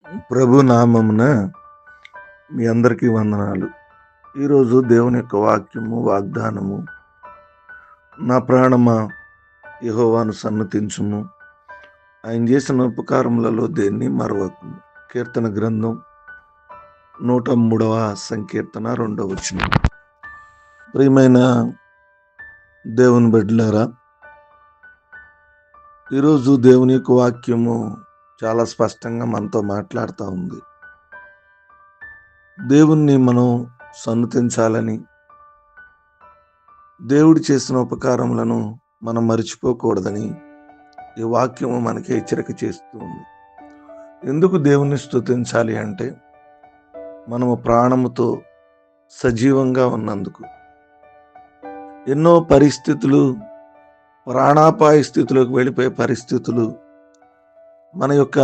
ప్రభు నామమున మీ అందరికీ వందనాలు. ఈరోజు దేవుని యొక్క వాక్యము, వాగ్దానము, నా ప్రాణమా యెహోవాను సన్నతించుము, ఆయన చేసిన ఉపకారములలో దేన్ని మరవకుము. కీర్తన గ్రంథం 103వ సంకీర్తన 2వ వచనం. ప్రియమైన దేవుని బిడ్డలారా, ఈరోజు దేవుని యొక్క వాక్యము చాలా స్పష్టంగా మనతో మాట్లాడుతూ ఉంది. దేవుణ్ణి మనం సన్నతించాలని, దేవుడు చేసిన ఉపకారములను మనం మర్చిపోకూడదని ఈ వాక్యము మనకి హెచ్చరిక చేస్తూ ఉంది. ఎందుకు దేవుణ్ణి స్తుతించాలి అంటే, మనము ప్రాణముతో సజీవంగా ఉన్నందుకు. ఎన్నో పరిస్థితులు, ప్రాణాపాయ స్థితిలోకి వెళ్ళిపోయే పరిస్థితులు, మన యొక్క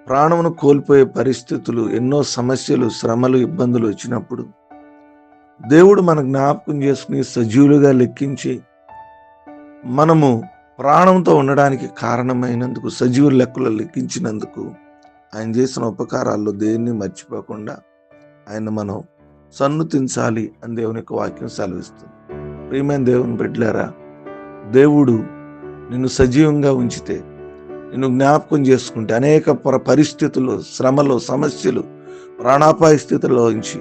ప్రాణమును కోల్పోయే పరిస్థితులు, ఎన్నో సమస్యలు, శ్రమలు, ఇబ్బందులు వచ్చినప్పుడు దేవుడు మన జ్ఞాపకం చేసుకుని సజీవులుగా లెక్కించి మనము ప్రాణంతో ఉండడానికి కారణమైనందుకు, సజీవుల లెక్కలో లెక్కించినందుకు ఆయన చేసిన ఉపకారాల్లో దేన్ని మర్చిపోకుండా ఆయన మనం సన్నుతించాలి అని దేవుని యొక్క వాక్యం సెలవిస్తుంది. ప్రియమైన దేవుని బిడ్డలారా, దేవుడు నిన్ను సజీవంగా ఉంచితే, నిన్ను జ్ఞాపకం చేసుకుంటే, అనేక పరిస్థితులు, శ్రమలు, సమస్యలు, ప్రాణాపాయ స్థితిలో ఉంచి,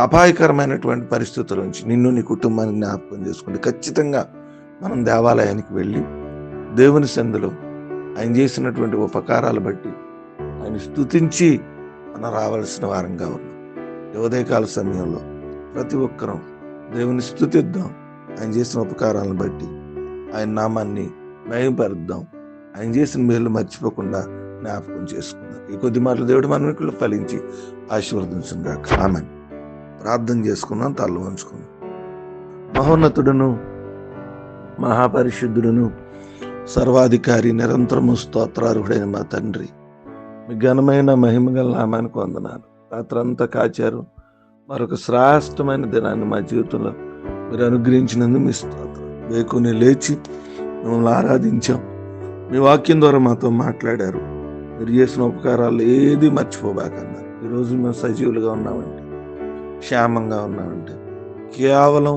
అపాయకరమైనటువంటి పరిస్థితుల నుంచి నిన్ను, నీ కుటుంబాన్ని జ్ఞాపకం చేసుకుంటే, ఖచ్చితంగా మనం దేవాలయానికి వెళ్ళి దేవుని సందులో ఆయన చేసినటువంటి ఉపకారాలు బట్టి ఆయన స్తుతించి మనం రావాల్సిన వారంగా ఉన్నాం. ఈ ఉదయకాల సమయంలో ప్రతి ఒక్కరం దేవుని స్తుతిద్దాం. ఆయన చేసిన ఉపకారాలను బట్టి ఆయన నామాన్ని మహిమపరుద్దాం. ఆయన చేసిన మేలు మర్చిపోకుండా జ్ఞాపకం చేసుకుందాం. ఈ కొద్ది మాటలు దేవుడు మన వెనుకలో ఫలించి ఆశీర్వదించుగాక. ఆమేన్. ప్రార్థన చేసుకుందాం, తల్ల వంచుకుందాం. మహోన్నతుడును, మహాపరిశుద్ధుడును, సర్వాధికారి, నిరంతరము స్తోత్రార్హుడైన మా తండ్రి, మీ ఘనమైన మహిమగల నామానికి వందనాలు. రాత్రంతా కాచారు. మరొక శ్రేష్టమైన దినాన్ని మా జీవితంలో మీరు అనుగ్రహించినందుకు మీ స్తోత్రం. వేకుని లేచి మిమ్మల్ని ఆరాధించాం. మీ వాక్యం ద్వారా మాతో మాట్లాడారు. మీరు చేసిన ఉపకారాలు ఏది మర్చిపోబాకన్నారు. ఈరోజు మేము సజీవులుగా ఉన్నామంటే, క్షేమంగా ఉన్నామంటే కేవలం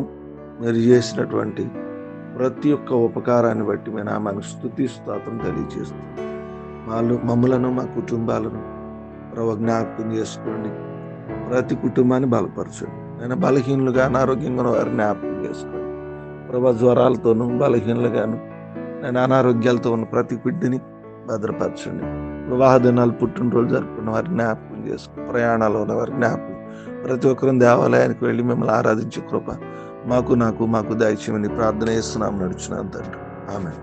మీరు చేసినటువంటి ప్రతి ఒక్క ఉపకారాన్ని బట్టి మీ నామానికి స్తుతి స్తోత్రం తెలియజేస్తాం. మమ్మలను, మా కుటుంబాలను ప్రభు జ్ఞాపకం చేసుకోండి. ప్రతి కుటుంబాన్ని బలపరచండి. నేను బలహీనులుగా, అనారోగ్యంగా వారిని జ్ఞాపకం చేసుకోండి. ప్రభు జ్వరాలతోనూ, బలహీనులుగాను, నేను అనారోగ్యాలతో ఉన్న ప్రతి బిడ్డని భద్రపరచండి. వివాహ దినాలు, పుట్టినరోజు జరుపుకున్న వారిని జ్ఞాపకం చేసుకోండి. ప్రయాణాలు ఉన్న వారిని జ్ఞాపకం, ప్రతి ఒక్కరిని దేవాలయానికి వెళ్ళి మిమ్మల్ని ఆరాధించే కృప మాకు దయచేయమని ప్రార్థన చేస్తున్నాం, నడుచున్నాం తండ్రి. ఆమేన్.